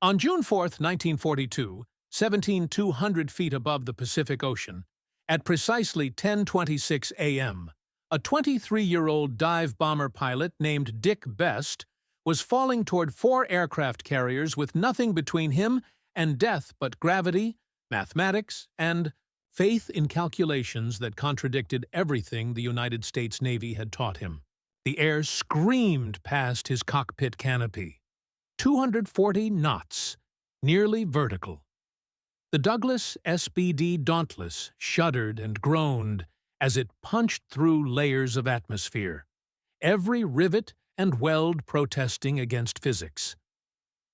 On June 4, 1942, 17,200 feet above the Pacific Ocean, at precisely 10:26 a.m., a 23-year-old dive bomber pilot named Dick Best was falling toward four aircraft carriers with nothing between him and death but gravity, mathematics, and faith in calculations that contradicted everything the United States Navy had taught him. The air screamed past his cockpit canopy. 240 knots, nearly vertical. The Douglas SBD Dauntless shuddered and groaned as it punched through layers of atmosphere, every rivet and weld protesting against physics.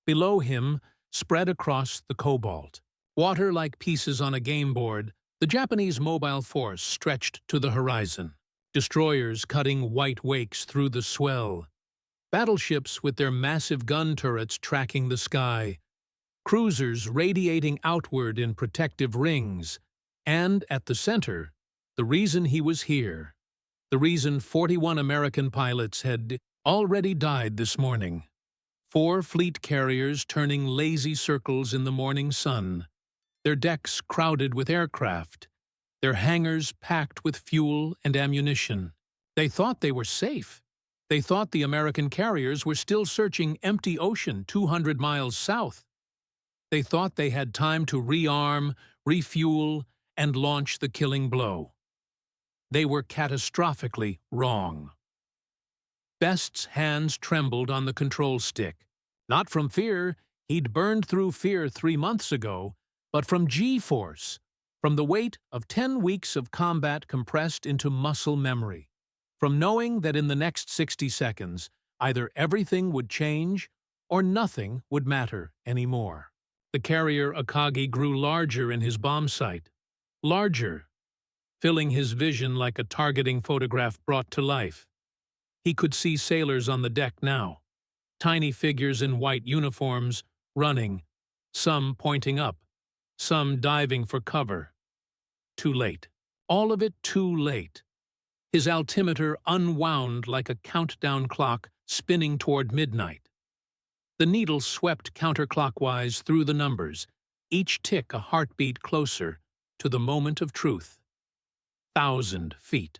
Below him, spread across the cobalt, water like pieces on a game board, the Japanese mobile force stretched to the horizon, destroyers cutting white wakes through the swell, battleships with their massive gun turrets tracking the sky, cruisers radiating outward in protective rings, and, at the center, the reason he was here, the reason 41 American pilots had already died this morning. 4 fleet carriers turning lazy circles in the morning sun, their decks crowded with aircraft, their hangars packed with fuel and ammunition. They thought they were safe. They thought the American carriers were still searching empty ocean 200 miles south. They thought they had time to rearm, refuel, and launch the killing blow. They were catastrophically wrong. Best's hands trembled on the control stick, not from fear, he'd burned through fear 3 months ago, but from G-force, from the weight of 10 weeks of combat compressed into muscle memory, from knowing that in the next 60 seconds, either everything would change or nothing would matter anymore. The carrier Akagi grew larger in his bomb sight, larger, filling his vision like a targeting photograph brought to life. He could see sailors on the deck now, tiny figures in white uniforms, running, some pointing up, some diving for cover. Too late. All of it too late. His altimeter unwound like a countdown clock spinning toward midnight. The needle swept counterclockwise through the numbers, each tick a heartbeat closer to the moment of truth. 1,000 feet.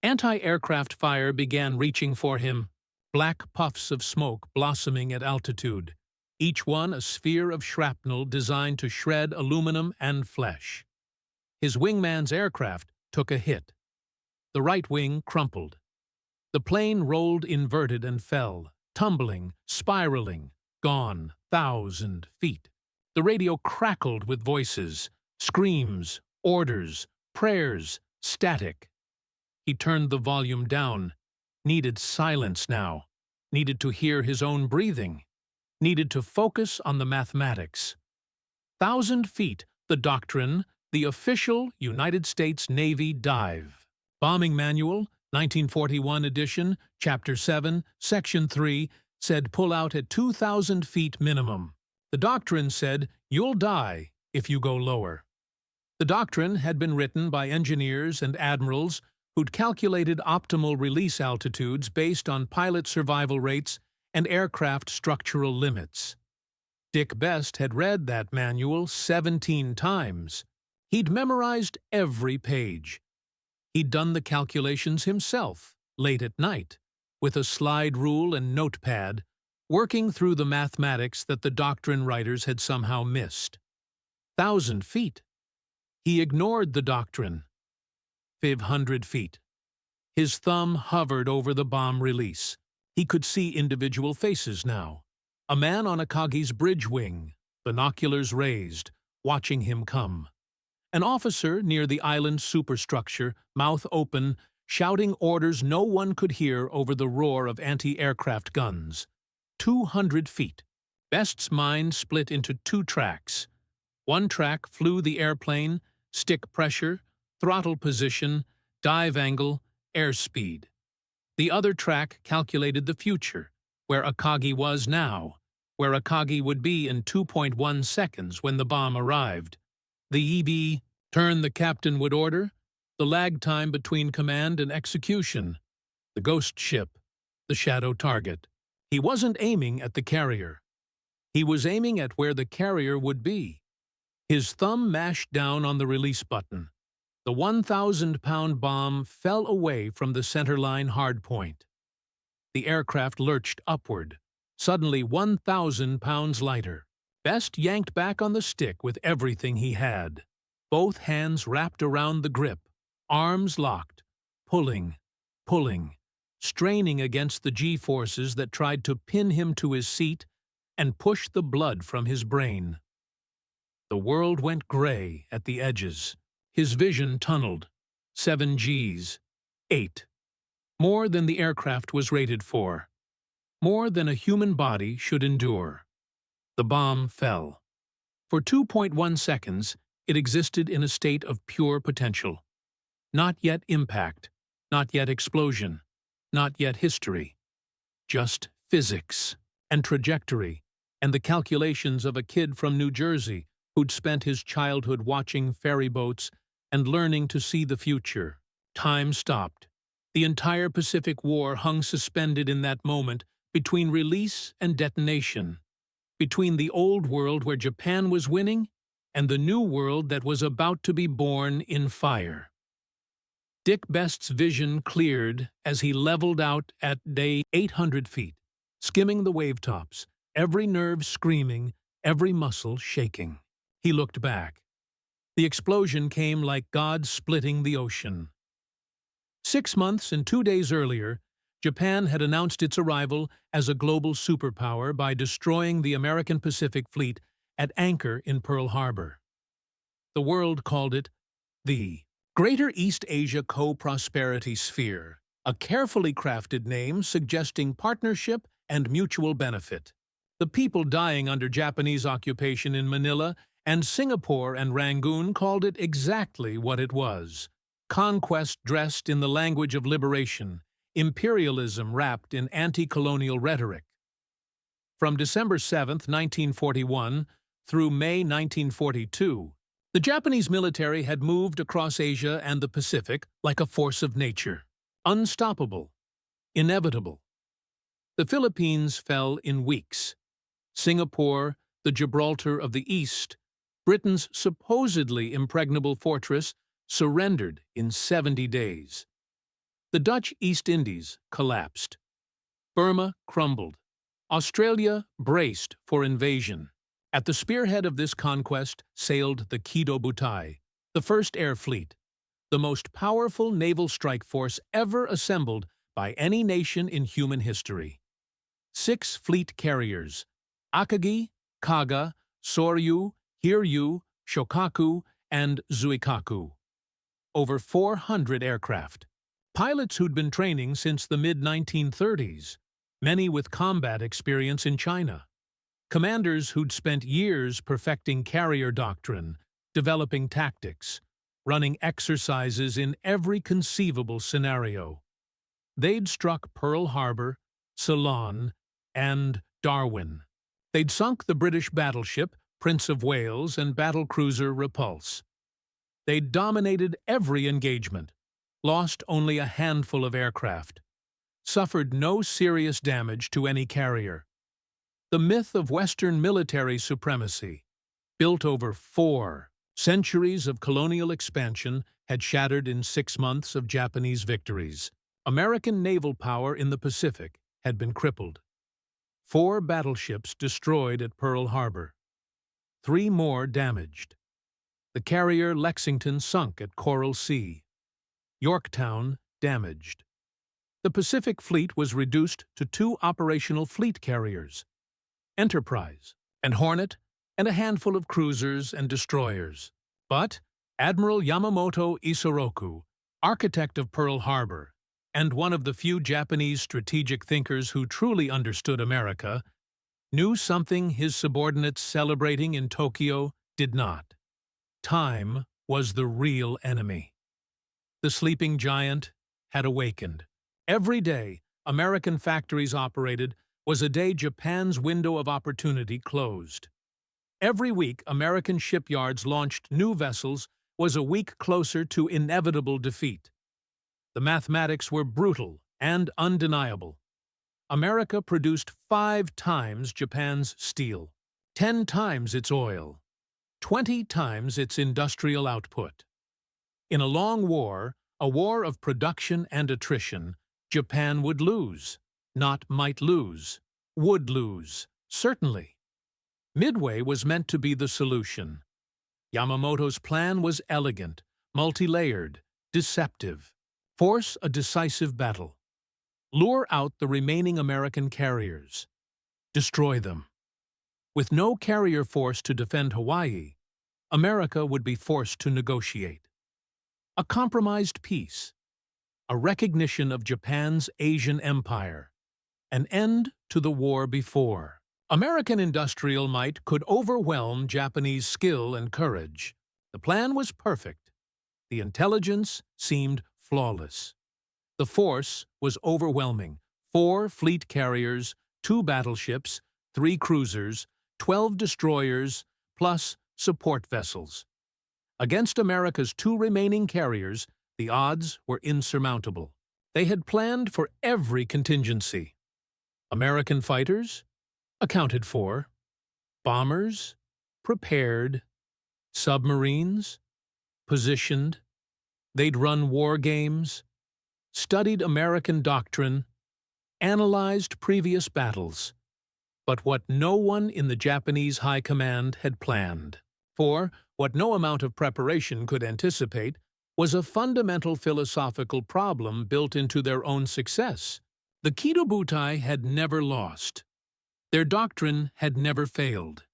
Anti-aircraft fire began reaching for him, black puffs of smoke blossoming at altitude, each one a sphere of shrapnel designed to shred aluminum and flesh. His wingman's aircraft took a hit. The right wing crumpled. The plane rolled inverted and fell, tumbling, spiraling, gone 1,000 feet. The radio crackled with voices, screams, orders, prayers, static. He turned the volume down, needed silence now, needed to hear his own breathing, needed to focus on the mathematics. 1,000 feet, the doctrine, the official United States Navy dive. Bombing Manual, 1941 edition, Chapter 7, Section 3, said pull out at 2,000 feet minimum. The doctrine said you'll die if you go lower. The doctrine had been written by engineers and admirals who'd calculated optimal release altitudes based on pilot survival rates and aircraft structural limits. Dick Best had read that manual 17 times. He'd memorized every page. He'd done the calculations himself, late at night, with a slide rule and notepad, working through the mathematics that the doctrine writers had somehow missed. 1,000 feet. He ignored the doctrine. 500 feet. His thumb hovered over the bomb release. He could see individual faces now. A man on Akagi's bridge wing, binoculars raised, watching him come. An officer near the island superstructure, mouth open, shouting orders no one could hear over the roar of anti-aircraft guns. 200 feet. Best's mind split into 2 tracks. One track flew the airplane, stick pressure, throttle position, dive angle, airspeed. The other track calculated the future, where Akagi was now, where Akagi would be in 2.1 seconds when the bomb arrived. The EB, turn the captain would order, the lag time between command and execution, the ghost ship, the shadow target. He wasn't aiming at the carrier. He was aiming at where the carrier would be. His thumb mashed down on the release button. The 1,000-pound bomb fell away from the centerline hardpoint. The aircraft lurched upward, suddenly 1,000 pounds lighter. Best yanked back on the stick with everything he had. Both hands wrapped around the grip, arms locked, pulling, straining against the G-forces that tried to pin him to his seat and push the blood from his brain. The world went gray at the edges. His vision tunneled. 7 Gs. 8. More than the aircraft was rated for. More than a human body should endure. The bomb fell. For 2.1 seconds, it existed in a state of pure potential. Not yet impact, not yet explosion, not yet history. Just physics and trajectory and the calculations of a kid from New Jersey who'd spent his childhood watching ferry boats and learning to see the future. Time stopped. The entire Pacific War hung suspended in that moment between release and detonation, between the old world where Japan was winning and the new world that was about to be born in fire. Dick Best's vision cleared as he leveled out at day 800 feet, skimming the wavetops, every nerve screaming, every muscle shaking. He looked back. The explosion came like God splitting the ocean. 6 months and 2 days earlier, Japan had announced its arrival as a global superpower by destroying the American Pacific Fleet at anchor in Pearl Harbor. The world called it the Greater East Asia Co-Prosperity Sphere, a carefully crafted name suggesting partnership and mutual benefit. The people dying under Japanese occupation in Manila and Singapore and Rangoon called it exactly what it was: conquest dressed in the language of liberation, imperialism wrapped in anti-colonial rhetoric. From December 7, 1941, through May 1942, the Japanese military had moved across Asia and the Pacific like a force of nature, unstoppable, inevitable. The Philippines fell in weeks. Singapore, the Gibraltar of the East, Britain's supposedly impregnable fortress, surrendered in 70 days. The Dutch East Indies collapsed. Burma crumbled. Australia braced for invasion. At the spearhead of this conquest sailed the Kido Butai, the first air fleet, the most powerful naval strike force ever assembled by any nation in human history. 6 fleet carriers: Akagi, Kaga, Soryu, Hiryu, Shokaku, and Zuikaku. Over 400 aircraft. Pilots who'd been training since the mid-1930s, many with combat experience in China. Commanders who'd spent years perfecting carrier doctrine, developing tactics, running exercises in every conceivable scenario. They'd struck Pearl Harbor, Ceylon, and Darwin. They'd sunk the British battleship Prince of Wales and battlecruiser Repulse. They'd dominated every engagement, lost only a handful of aircraft, suffered no serious damage to any carrier. The myth of Western military supremacy, built over 4 centuries of colonial expansion, had shattered in 6 months of Japanese victories. American naval power in the Pacific had been crippled. 4 battleships destroyed at Pearl Harbor. 3 more damaged. The carrier Lexington sunk at Coral Sea. Yorktown damaged. The Pacific Fleet was reduced to 2 operational fleet carriers: Enterprise and Hornet, and a handful of cruisers and destroyers. But Admiral Yamamoto Isoroku, architect of Pearl Harbor, and one of the few Japanese strategic thinkers who truly understood America, knew something his subordinates celebrating in Tokyo did not. Time was the real enemy. The sleeping giant had awakened. Every day American factories operated was a day Japan's window of opportunity closed. Every week American shipyards launched new vessels was a week closer to inevitable defeat. The mathematics were brutal and undeniable. America produced 5 times Japan's steel. 10 times its oil, 20 times its industrial output. In a long war, a war of production and attrition, Japan would lose, not might lose, would lose, certainly. Midway was meant to be the solution. Yamamoto's plan was elegant, multi-layered, deceptive. Force a decisive battle. Lure out the remaining American carriers. Destroy them. With no carrier force to defend Hawaii, America would be forced to negotiate. A compromised peace. A recognition of Japan's Asian empire. An end to the war before. American industrial might could overwhelm Japanese skill and courage. The plan was perfect. The intelligence seemed flawless. The force was overwhelming. 4 fleet carriers, 2 battleships, 3 cruisers, 12 destroyers, plus support vessels. Against America's 2 remaining carriers, the odds were insurmountable. They had planned for every contingency. American fighters? Accounted for. Bombers? Prepared. Submarines? Positioned. They'd run war games, studied American doctrine, analyzed previous battles. But what no one in the Japanese High Command had planned, for what no amount of preparation could anticipate, was a fundamental philosophical problem built into their own success. The Kido Butai had never lost. Their doctrine had never failed.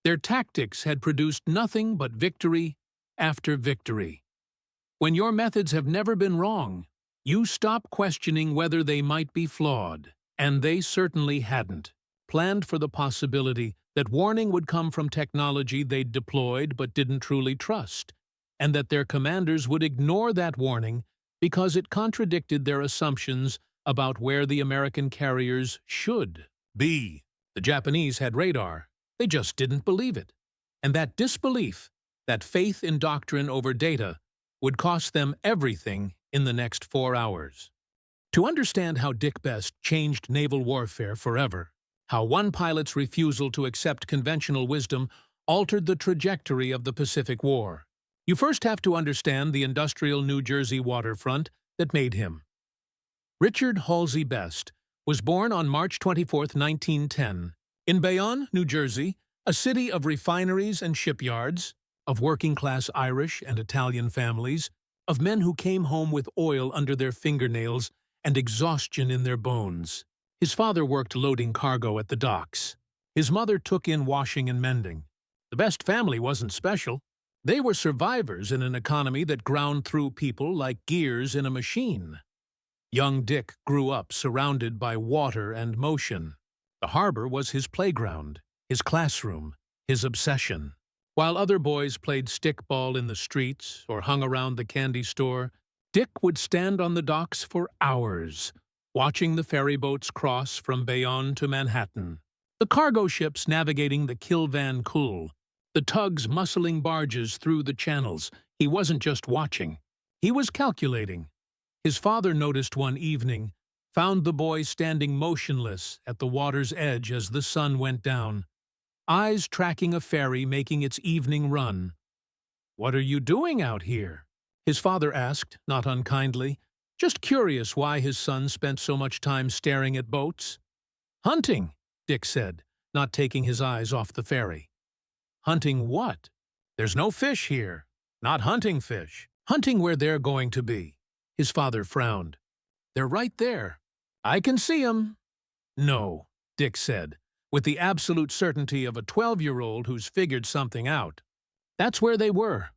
Their tactics had produced nothing but victory after victory. When your methods have never been wrong, you stop questioning whether they might be flawed, and they certainly hadn't. Planned for the possibility that warning would come from technology they'd deployed but didn't truly trust, and that their commanders would ignore that warning because it contradicted their assumptions about where the American carriers should be. The Japanese had radar. They just didn't believe it. And that disbelief, that faith in doctrine over data, would cost them everything in the next 4 hours. To understand how Dick Best changed naval warfare forever, how one pilot's refusal to accept conventional wisdom altered the trajectory of the Pacific War, you first have to understand the industrial New Jersey waterfront that made him. Richard Halsey Best was born on March 24, 1910, in Bayonne, New Jersey, a city of refineries and shipyards, of working-class Irish and Italian families, of men who came home with oil under their fingernails and exhaustion in their bones. His father worked loading cargo at the docks. His mother took in washing and mending. The Best family wasn't special. They were survivors in an economy that ground through people like gears in a machine. Young Dick grew up surrounded by water and motion. The harbor was his playground, his classroom, his obsession. While other boys played stickball in the streets or hung around the candy store, Dick would stand on the docks for hours, watching the ferry boats cross from Bayonne to Manhattan, the cargo ships navigating the Kilvan Cool, the tugs muscling barges through the channels. He wasn't just watching. He was calculating. His father noticed one evening, found the boy standing motionless at the water's edge as the sun went down, eyes tracking a ferry making its evening run. "What are you doing out here?" his father asked, not unkindly, just curious why his son spent so much time staring at boats. "Hunting," Dick said, not taking his eyes off the ferry. "Hunting what? There's no fish here. Not hunting fish. Hunting where they're going to be." His father frowned. "They're right there. I can see 'em." "No," Dick said, with the absolute certainty of a 12-year-old who's figured something out. "That's where they were.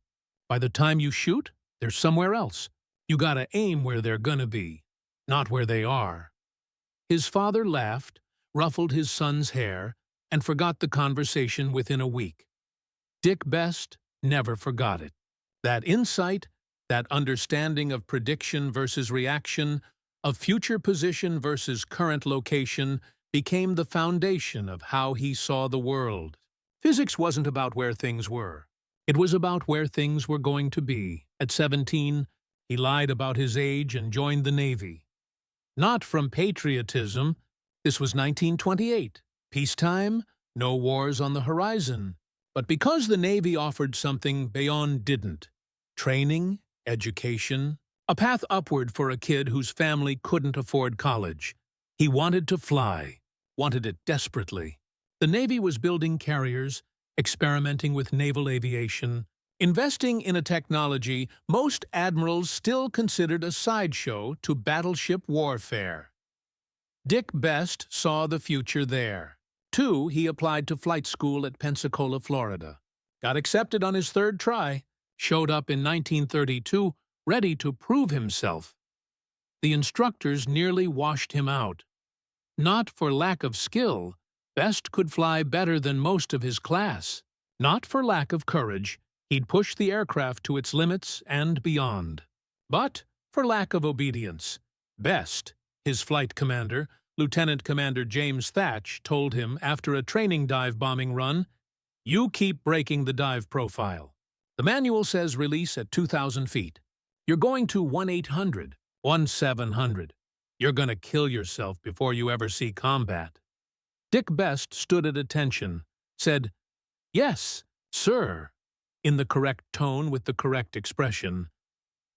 By the time you shoot, they're somewhere else. You gotta aim where they're gonna be, not where they are." His father laughed, ruffled his son's hair, and forgot the conversation within a week. Dick Best never forgot it. That insight, that understanding of prediction versus reaction, of future position versus current location, became the foundation of how he saw the world. Physics wasn't about where things were. It was about where things were going to be. At 17, he lied about his age and joined the Navy. Not from patriotism. This was 1928. Peacetime? no wars on the horizon. But because the Navy offered something Bayonne didn't, training, education, a path upward for a kid whose family couldn't afford college. He wanted to fly, wanted it desperately. The Navy was building carriers, experimenting with naval aviation, investing in a technology most admirals still considered a sideshow to battleship warfare. Dick Best saw the future there. Too, he applied to flight school at Pensacola, Florida. Got accepted on his third try, showed up in 1932, ready to prove himself. The instructors nearly washed him out. Not for lack of skill, Best could fly better than most of his class. Not for lack of courage, he'd push the aircraft to its limits and beyond. But for lack of obedience. Best, his flight commander, Lieutenant Commander James Thatch, told him after a training dive bombing run, "You keep breaking the dive profile. The manual says release at 2,000 feet. You're going to 1,800, 1,700. You're going to kill yourself before you ever see combat." Dick Best stood at attention, said, "Yes, sir," in the correct tone with the correct expression,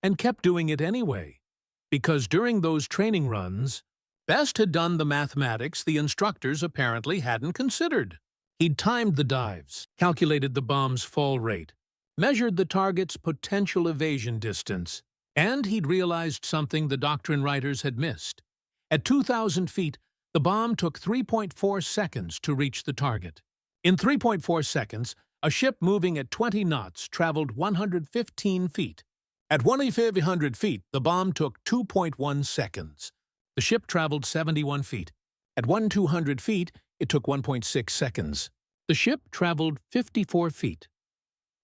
and kept doing it anyway, because during those training runs, Best had done the mathematics the instructors apparently hadn't considered. He'd timed the dives, calculated the bomb's fall rate, measured the target's potential evasion distance, and he'd realized something the doctrine writers had missed. At 2,000 feet, the bomb took 3.4 seconds to reach the target. In 3.4 seconds, a ship moving at 20 knots traveled 115 feet. At 1,500 feet, the bomb took 2.1 seconds. The ship traveled 71 feet. At 1,200 feet, it took 1.6 seconds. The ship traveled 54 feet.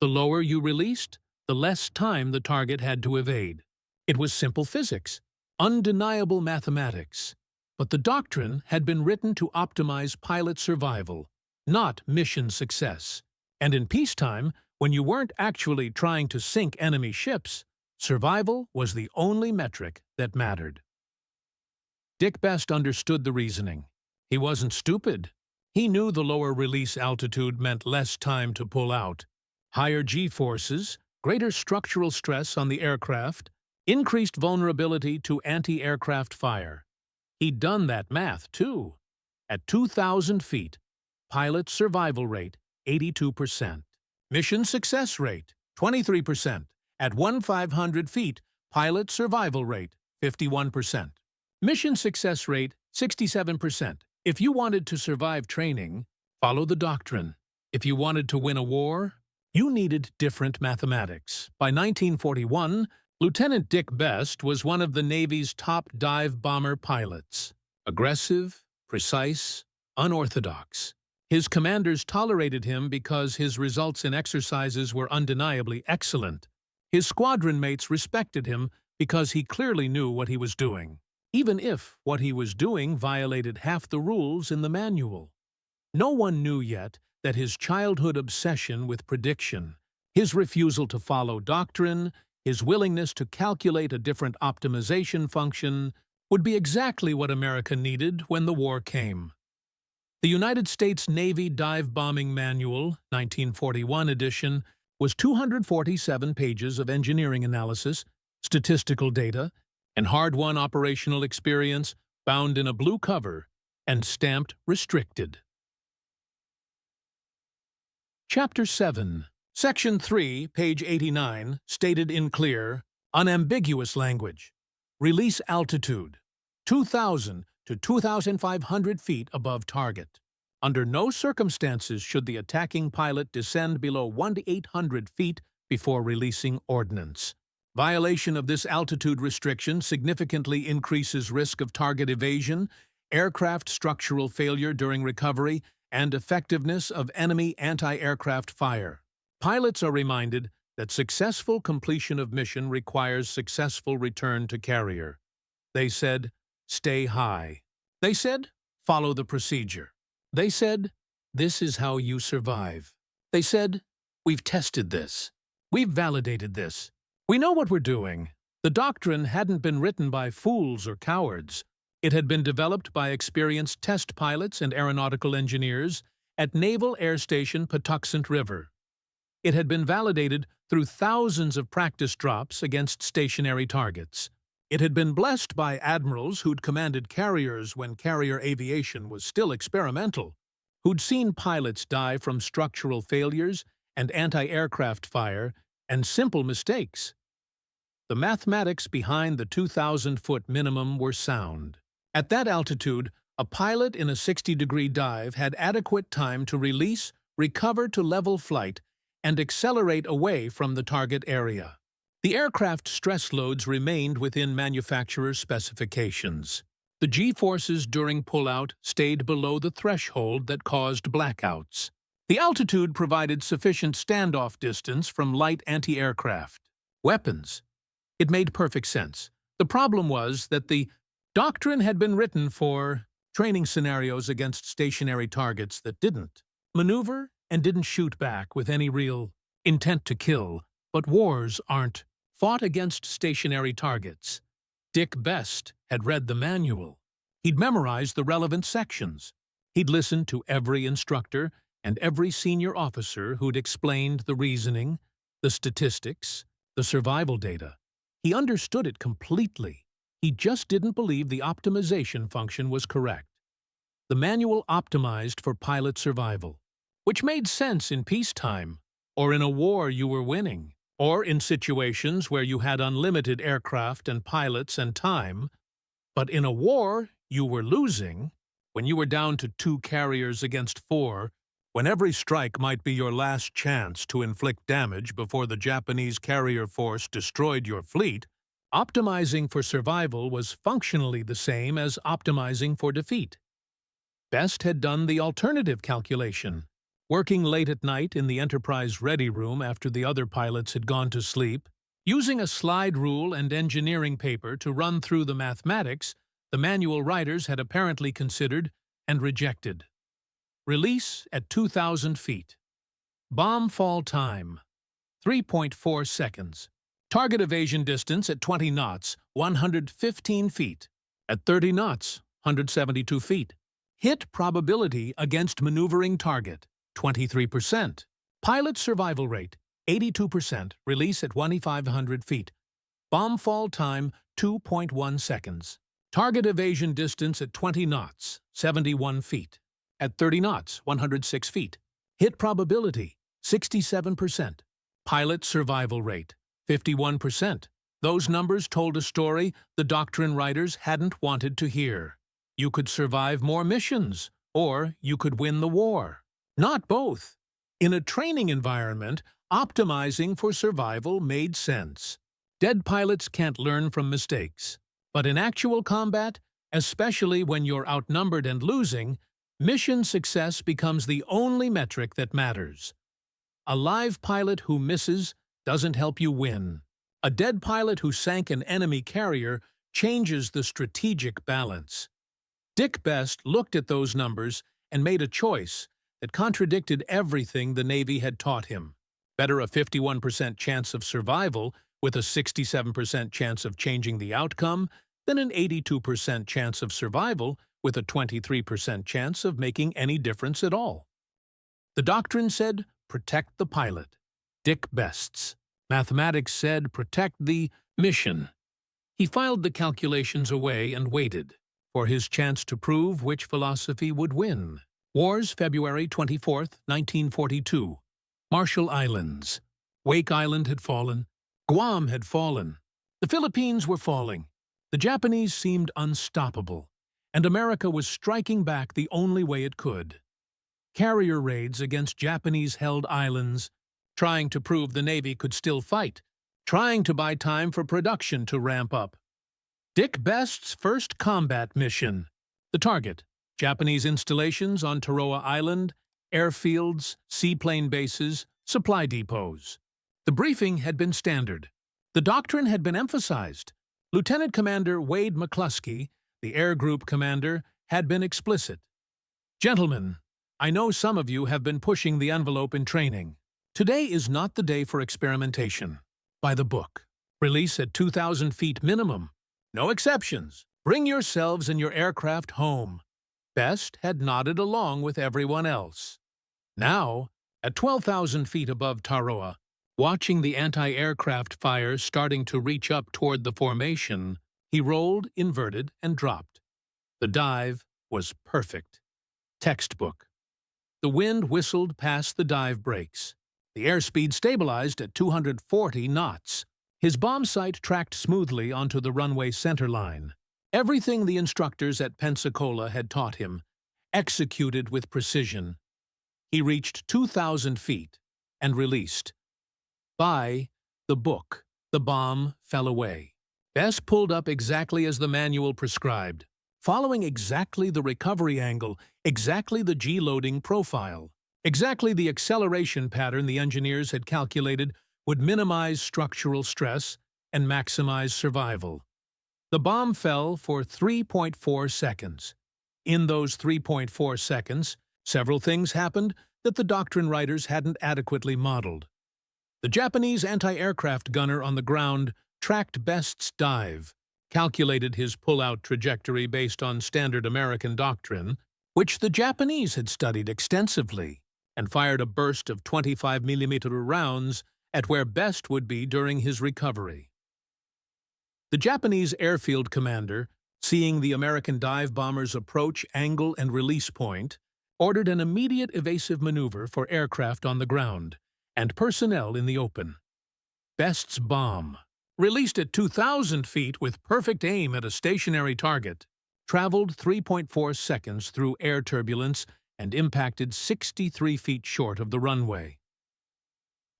The lower you released, the less time the target had to evade. It was simple physics, undeniable mathematics. But the doctrine had been written to optimize pilot survival, not mission success. And in peacetime, when you weren't actually trying to sink enemy ships, survival was the only metric that mattered. Dick Best understood the reasoning. He wasn't stupid. He knew the lower release altitude meant less time to pull out. Higher G-forces, greater structural stress on the aircraft, increased vulnerability to anti-aircraft fire. He'd done that math, too. At 2,000 feet, pilot survival rate, 82%. Mission success rate, 23%. At 1,500 feet, pilot survival rate, 51%. Mission success rate, 67%. If you wanted to survive training, follow the doctrine. If you wanted to win a war, you needed different mathematics. By 1941, Lieutenant Dick Best was one of the Navy's top dive bomber pilots. Aggressive, precise, unorthodox. His commanders tolerated him because his results in exercises were undeniably excellent. His squadron mates respected him because he clearly knew what he was doing, even if what he was doing violated half the rules in the manual. No one knew yet that his childhood obsession with prediction, his refusal to follow doctrine, his willingness to calculate a different optimization function, would be exactly what America needed when the war came. The United States Navy Dive Bombing Manual, 1941 edition, was 247 pages of engineering analysis, statistical data, and hard-won operational experience bound in a blue cover and stamped restricted. Chapter 7, Section 3, page 89, stated in clear, unambiguous language. Release altitude, 2,000 to 2,500 feet above target. Under no circumstances should the attacking pilot descend below 1,800 feet before releasing ordnance. Violation of this altitude restriction significantly increases risk of target evasion, aircraft structural failure during recovery, and effectiveness of enemy anti-aircraft fire. Pilots are reminded that successful completion of mission requires successful return to carrier. They said, stay high. They said, follow the procedure. They said, this is how you survive. They said, we've tested this. We've validated this. We know what we're doing. The doctrine hadn't been written by fools or cowards. It had been developed by experienced test pilots and aeronautical engineers, at Naval Air Station Patuxent River. It had been validated through thousands of practice drops against stationary targets. It had been blessed by admirals who'd commanded carriers when carrier aviation was still experimental, who'd seen pilots die from structural failures and anti-aircraft fire and simple mistakes. The mathematics behind the 2,000-foot minimum were sound. At that altitude, a pilot in a 60-degree dive had adequate time to release, recover to level flight, and accelerate away from the target area. The aircraft's stress loads remained within manufacturer's specifications. The G-forces during pullout stayed below the threshold that caused blackouts. The altitude provided sufficient standoff distance from light anti-aircraft weapons. It made perfect sense. The problem was that the doctrine had been written for training scenarios against stationary targets that didn't maneuver and didn't shoot back with any real intent to kill. But wars aren't fought against stationary targets. Dick Best had read the manual. He'd memorized the relevant sections. He'd listened to every instructor and every senior officer who'd explained the reasoning, the statistics, the survival data. He understood it completely. He just didn't believe the optimization function was correct. The manual optimized for pilot survival, which made sense in peacetime, or in a war you were winning, or in situations where you had unlimited aircraft and pilots and time. But in a war you were losing, when you were down to 2 carriers against 4, when every strike might be your last chance to inflict damage before the Japanese carrier force destroyed your fleet, optimizing for survival was functionally the same as optimizing for defeat. Best had done the alternative calculation. Working late at night in the Enterprise ready room after the other pilots had gone to sleep, using a slide rule and engineering paper to run through the mathematics the manual writers had apparently considered and rejected. Release at 2,000 feet. Bomb fall time, 3.4 seconds. Target evasion distance at 20 knots, 115 feet. At 30 knots, 172 feet. Hit probability against maneuvering target, 23%. Pilot survival rate, 82%. Release at 2,500 feet. Bomb fall time, 2.1 seconds. Target evasion distance at 20 knots, 71 feet. At 30 knots, 106 feet. Hit probability, 67%. Pilot survival rate, 51%. Those numbers told a story the doctrine writers hadn't wanted to hear. You could survive more missions, or you could win the war. Not both. In a training environment, optimizing for survival made sense. Dead pilots can't learn from mistakes. But in actual combat, especially when you're outnumbered and losing, mission success becomes the only metric that matters. A live pilot who misses doesn't help you win. A dead pilot who sank an enemy carrier changes the strategic balance. Dick Best looked at those numbers and made a choice that contradicted everything the Navy had taught him. Better a 51% chance of survival with a 67% chance of changing the outcome than an 82% chance of survival with a 23% chance of making any difference at all. The doctrine said, protect the pilot. Dick Best's mathematics said, protect the mission. He filed the calculations away and waited for his chance to prove which philosophy would win. Wars, February 24, 1942. Marshall Islands. Wake Island had fallen. Guam had fallen. The Philippines were falling. The Japanese seemed unstoppable, and America was striking back the only way it could. Carrier raids against Japanese-held islands, trying to prove the Navy could still fight, trying to buy time for production to ramp up. Dick Best's first combat mission. The target, Japanese installations on Tarawa Island, airfields, seaplane bases, supply depots. The briefing had been standard. The doctrine had been emphasized. Lieutenant Commander Wade McCluskey, the Air Group commander, had been explicit. Gentlemen, I know some of you have been pushing the envelope in training. Today is not the day for experimentation. By the book. Release at 2,000 feet minimum. No exceptions. Bring yourselves and your aircraft home. Best had nodded along with everyone else. Now, at 12,000 feet above Taroa, watching the anti-aircraft fire starting to reach up toward the formation, he rolled, inverted, and dropped. The dive was perfect. Textbook. The wind whistled past the dive brakes. The airspeed stabilized at 240 knots. His bomb sight tracked smoothly onto the runway centerline. Everything the instructors at Pensacola had taught him, executed with precision. He reached 2,000 feet and released. By the book, the bomb fell away. Bess pulled up exactly as the manual prescribed, following exactly the recovery angle, exactly the G-loading profile, exactly the acceleration pattern the engineers had calculated would minimize structural stress and maximize survival. The bomb fell for 3.4 seconds. In those 3.4 seconds, several things happened that the doctrine writers hadn't adequately modeled. The Japanese anti-aircraft gunner on the ground tracked Best's dive, calculated his pull-out trajectory based on standard American doctrine, which the Japanese had studied extensively, and fired a burst of 25mm rounds at where Best would be during his recovery. The Japanese airfield commander, seeing the American dive bomber's approach angle and release point, ordered an immediate evasive maneuver for aircraft on the ground and personnel in the open. Best's bomb, released at 2,000 feet with perfect aim at a stationary target, traveled 3.4 seconds through air turbulence and impacted 63 feet short of the runway.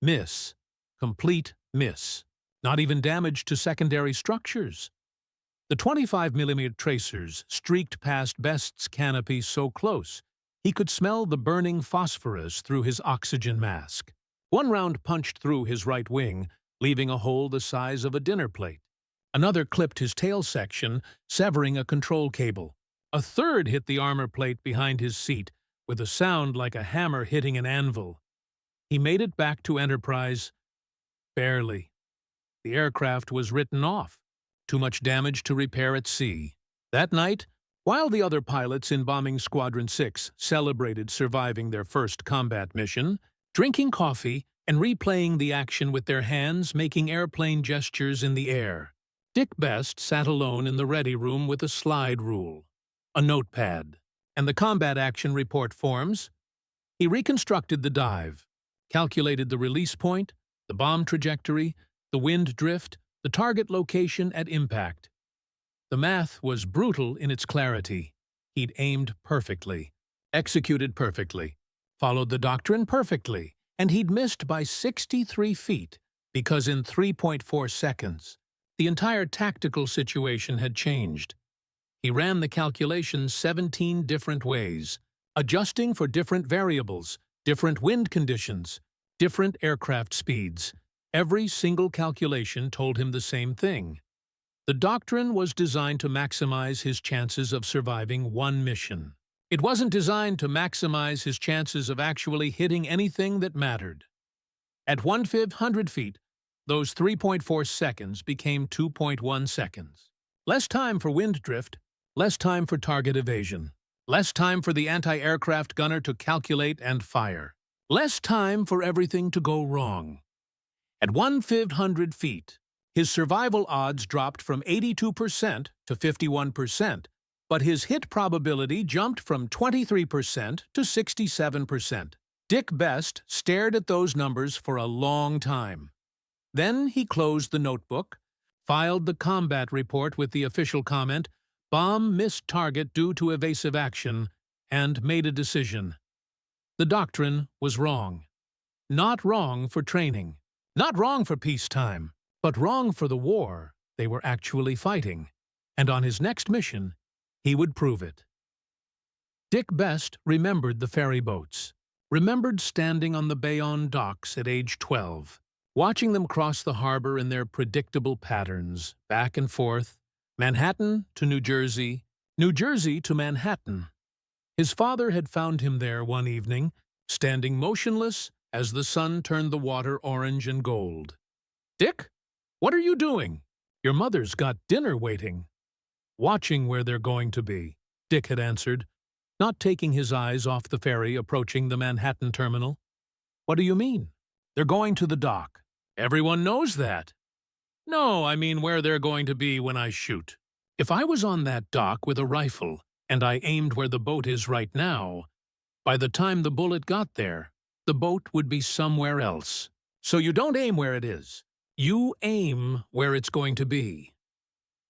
Miss. Complete miss. Not even damage to secondary structures. The 25mm tracers streaked past Best's canopy so close he could smell the burning phosphorus through his oxygen mask. One round punched through his right wing, leaving a hole the size of a dinner plate. Another clipped his tail section, severing a control cable. A third hit the armor plate behind his seat, with a sound like a hammer hitting an anvil. He made it back to Enterprise. Barely. The aircraft was written off. Too much damage to repair at sea. That night, while the other pilots in Bombing Squadron 6 celebrated surviving their first combat mission, drinking coffee and replaying the action with their hands making airplane gestures in the air, Dick Best sat alone in the ready room with a slide rule, a notepad, and the combat action report forms. He reconstructed the dive, calculated the release point, the bomb trajectory, the wind drift, the target location at impact. The math was brutal in its clarity. He'd aimed perfectly, executed perfectly, followed the doctrine perfectly, and he'd missed by 63 feet because in 3.4 seconds, the entire tactical situation had changed. He ran the calculations 17 different ways, adjusting for different variables, different wind conditions, different aircraft speeds. Every single calculation told him the same thing. The doctrine was designed to maximize his chances of surviving one mission. It wasn't designed to maximize his chances of actually hitting anything that mattered. At 1/500 feet, those 3.4 seconds became 2.1 seconds. Less time for wind drift, less time for target evasion, less time for the anti-aircraft gunner to calculate and fire, less time for everything to go wrong. At 1/500 feet, his survival odds dropped from 82% to 51%, but his hit probability jumped from 23% to 67%. Dick Best stared at those numbers for a long time. Then he closed the notebook, filed the combat report with the official comment, "Bomb missed target due to evasive action," and made a decision. The doctrine was wrong. Not wrong for training, not wrong for peacetime, but wrong for the war they were actually fighting, and on his next mission, he would prove it. Dick Best remembered the ferry boats, remembered standing on the Bayonne docks at age 12, watching them cross the harbor in their predictable patterns, back and forth, Manhattan to New Jersey to Manhattan. His father had found him there one evening, standing motionless as the sun turned the water orange and gold. "Dick, what are you doing? Your mother's got dinner waiting." "Watching where they're going to be," Dick had answered. not taking his eyes off the ferry approaching the Manhattan terminal. "What do you mean?" "They're going to the dock." "Everyone knows that." "No, I mean where they're going to be when I shoot. If I was on that dock with a rifle and I aimed where the boat is right now, by the time the bullet got there, the boat would be somewhere else. So you don't aim where it is. You aim where it's going to be."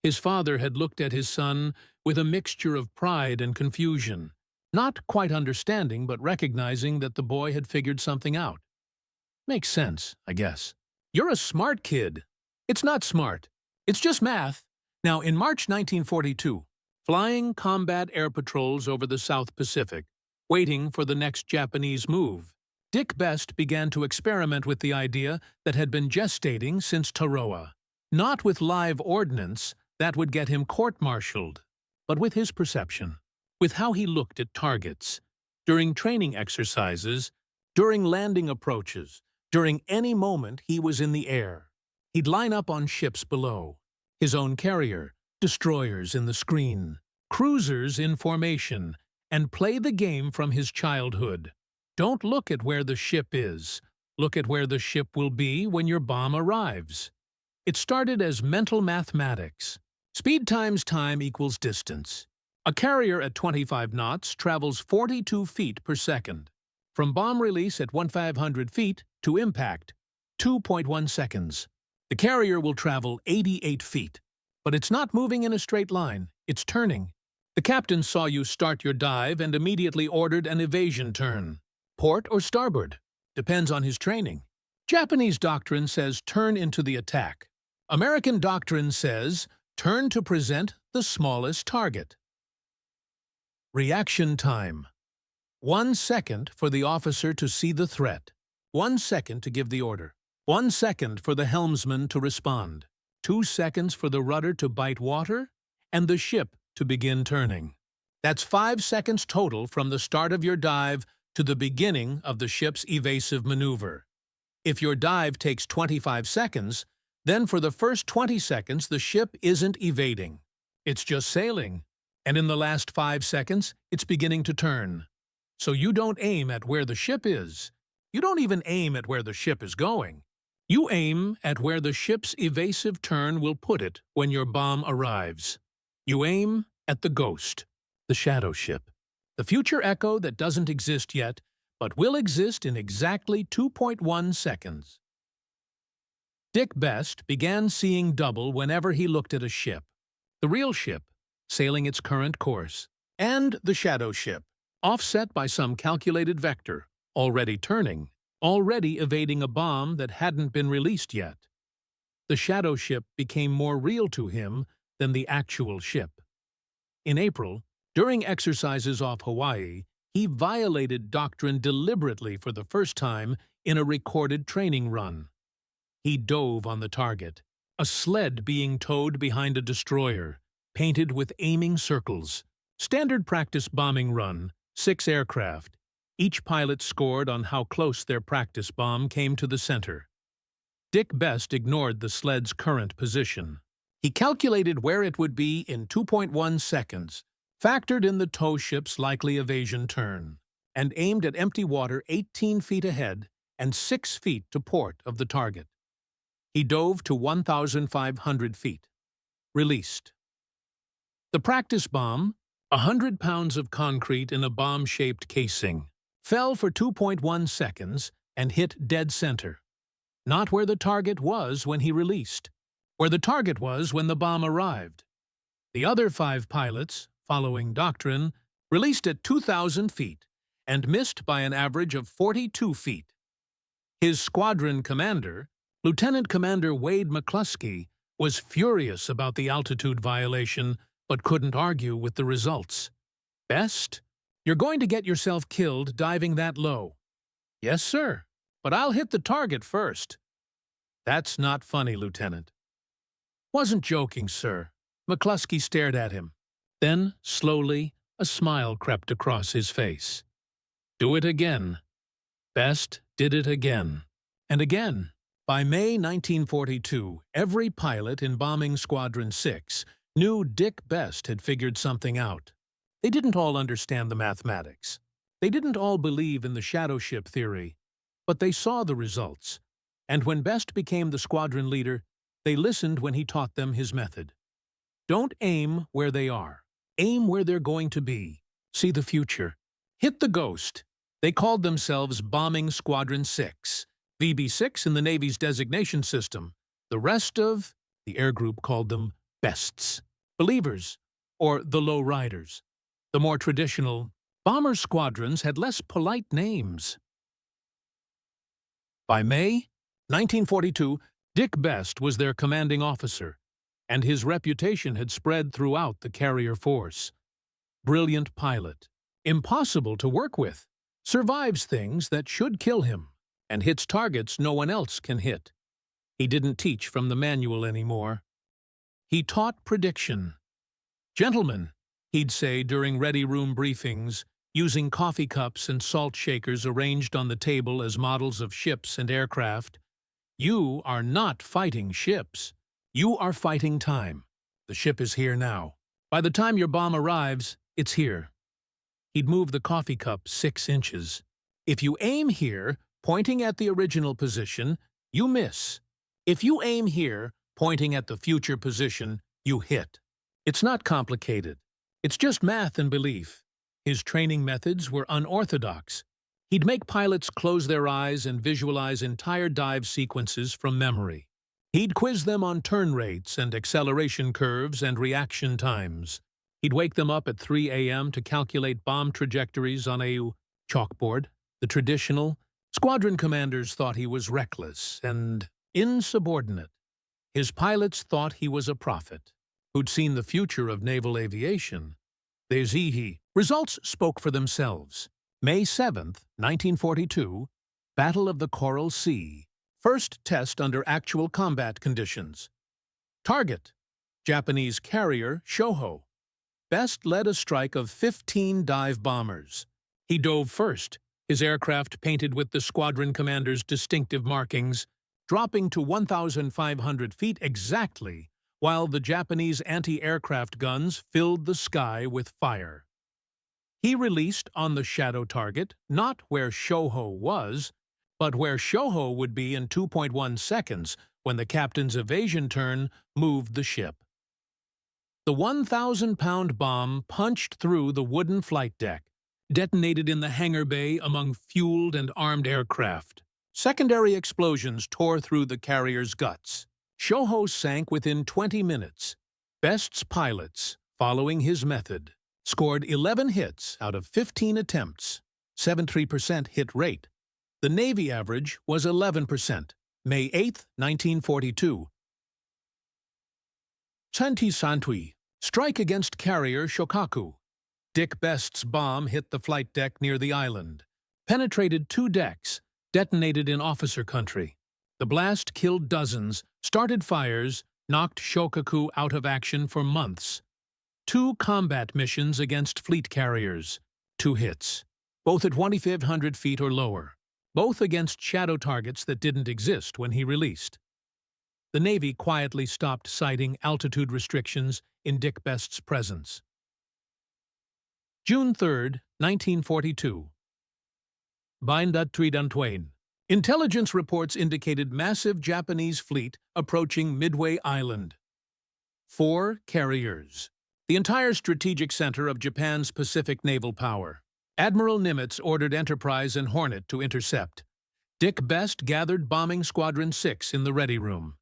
His father had looked at his son with a mixture of pride and confusion, not quite understanding but recognizing that the boy had figured something out. "Makes sense, I guess. You're a smart kid." "It's not smart. It's just math." Now, in March 1942, flying combat air patrols over the South Pacific, waiting for the next Japanese move, Dick Best began to experiment with the idea that had been gestating since Tarawa. Not with live ordnance, that would get him court-martialed, but with his perception, with how he looked at targets, during training exercises, during landing approaches, during any moment he was in the air. He'd line up on ships below, his own carrier, destroyers in the screen, cruisers in formation, and play the game from his childhood. Don't look at where the ship is. Look at where the ship will be when your bomb arrives. It started as mental mathematics. Speed times time equals distance. A carrier at 25 knots travels 42 feet per second. From bomb release at 1,500 feet to impact, 2.1 seconds. The carrier will travel 88 feet. But it's not moving in a straight line. It's turning. The captain saw you start your dive and immediately ordered an evasion turn. Port or starboard. Depends on his training. Japanese doctrine says turn into the attack. American doctrine says turn to present the smallest target. Reaction time. 1 second for the officer to see the threat. 1 second to give the order. 1 second for the helmsman to respond. 2 seconds for the rudder to bite water and the ship to begin turning. That's 5 seconds total from the start of your dive to the beginning of the ship's evasive maneuver. If your dive takes 25 seconds, then for the first 20 seconds the ship isn't evading. It's just sailing. And in the last 5 seconds, it's beginning to turn. So you don't aim at where the ship is. You don't even aim at where the ship is going. You aim at where the ship's evasive turn will put it when your bomb arrives. You aim at the ghost, the shadow ship, the future echo that doesn't exist yet, but will exist in exactly 2.1 seconds. Dick Best began seeing double whenever he looked at a ship. The real ship, sailing its current course, and the shadow ship, offset by some calculated vector, already turning, already evading a bomb that hadn't been released yet. The shadow ship became more real to him than the actual ship. In April, during exercises off Hawaii, he violated doctrine deliberately for the first time in a recorded training run. He dove on the target, a sled being towed behind a destroyer, painted with aiming circles. Standard practice bombing run, 6 aircraft. Each pilot scored on how close their practice bomb came to the center. Dick Best ignored the sled's current position. He calculated where it would be in 2.1 seconds, factored in the tow ship's likely evasion turn, and aimed at empty water 18 feet ahead and 6 feet to port of the target. He dove to 1,500 feet. Released. The practice bomb, 100 pounds of concrete in a bomb-shaped casing, fell for 2.1 seconds and hit dead center. Not where the target was when he released, where the target was when the bomb arrived. The other 5 pilots, following doctrine, released at 2,000 feet and missed by an average of 42 feet. His squadron commander, Lieutenant Commander Wade McCluskey, was furious about the altitude violation but couldn't argue with the results. "Best, you're going to get yourself killed diving that low." "Yes, sir, but I'll hit the target first." "That's not funny, Lieutenant." "Wasn't joking, sir." McCluskey stared at him. Then, slowly, a smile crept across his face. "Do it again." Best did it again. And again. By May 1942, every pilot in Bombing Squadron 6 knew Dick Best had figured something out. They didn't all understand the mathematics. They didn't all believe in the shadow ship theory, but they saw the results. And when Best became the squadron leader, they listened when he taught them his method. Don't aim where they are. Aim where they're going to be. See the future. Hit the ghost. They called themselves Bombing Squadron 6, VB6 in the Navy's designation system. The rest of the air group called them Bests, Believers, or the Low Riders. The more traditional bomber squadrons had less polite names. By May 1942, Dick Best was their commanding officer, and his reputation had spread throughout the carrier force. Brilliant pilot, impossible to work with, survives things that should kill him, and hits targets no one else can hit. He didn't teach from the manual anymore. He taught prediction. "Gentlemen," he'd say during ready room briefings, using coffee cups and salt shakers arranged on the table as models of ships and aircraft, "you are not fighting ships. You are fighting time. The ship is here now. By the time your bomb arrives, it's here." He'd move the coffee cup 6 inches. "If you aim here, pointing at the original position, you miss. If you aim here, pointing at the future position, you hit." It's not complicated. It's just math and belief. His training methods were unorthodox. He'd make pilots close their eyes and visualize entire dive sequences from memory. He'd quiz them on turn rates and acceleration curves and reaction times. He'd wake them up at 3 a.m. to calculate bomb trajectories on a chalkboard. The traditional squadron commanders thought he was reckless and insubordinate. His pilots thought he was a prophet who'd seen the future of naval aviation. Results spoke for themselves. May 7th, 1942, Battle of the Coral Sea. First test under actual combat conditions. Target: Japanese carrier Shoho. Best led a strike of 15 dive bombers. He dove first, his aircraft painted with the squadron commander's distinctive markings, dropping to 1,500 feet exactly, while the Japanese anti-aircraft guns filled the sky with fire. He released on the shadow target, not where Shoho was, but where Shoho would be in 2.1 seconds when the captain's evasion turn moved the ship. The 1,000-pound bomb punched through the wooden flight deck, detonated in the hangar bay among fueled and armed aircraft. Secondary explosions tore through the carrier's guts. Shoho sank within 20 minutes. Best's pilots, following his method, scored 11 hits out of 15 attempts, 73% hit rate. The Navy average was 11%. May 8, 1942. Santi Santui, strike against carrier Shokaku. Dick Best's bomb hit the flight deck near the island, penetrated 2 decks, detonated in officer country. The blast killed dozens, started fires, knocked Shokaku out of action for months. 2 combat missions against fleet carriers, 2 hits, both at 2,500 feet or lower, both against shadow targets that didn't exist when he released. The Navy quietly stopped citing altitude restrictions in Dick Best's presence. June 3, 1942. Bayonne. Intelligence reports indicated massive Japanese fleet approaching Midway Island. 4 carriers. The entire strategic center of Japan's Pacific naval power. Admiral Nimitz ordered Enterprise and Hornet to intercept. Dick Best gathered Bombing Squadron 6 in the ready room.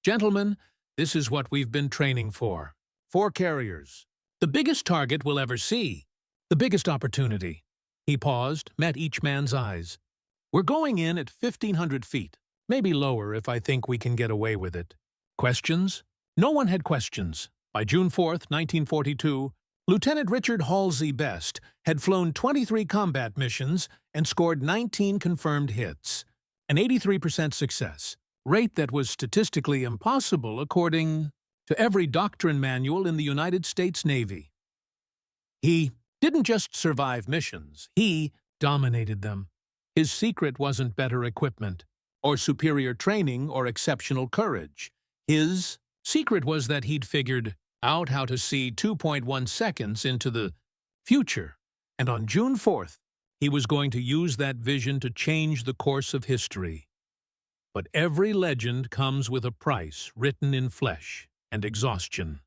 "Gentlemen, this is what we've been training for. 4 carriers. The biggest target we'll ever see. The biggest opportunity." He paused, met each man's eyes. "We're going in at 1,500 feet, maybe lower if I think we can get away with it. Questions?" No one had questions. By June 4, 1942, Lieutenant Richard Halsey Best had flown 23 combat missions and scored 19 confirmed hits, an 83% success, rate that was statistically impossible according to every doctrine manual in the United States Navy. He didn't just survive missions, he dominated them. His secret wasn't better equipment, or superior training, or exceptional courage. His secret was that he'd figured out how to see 2.1 seconds into the future, and on June 4th, he was going to use that vision to change the course of history. But every legend comes with a price written in flesh and exhaustion.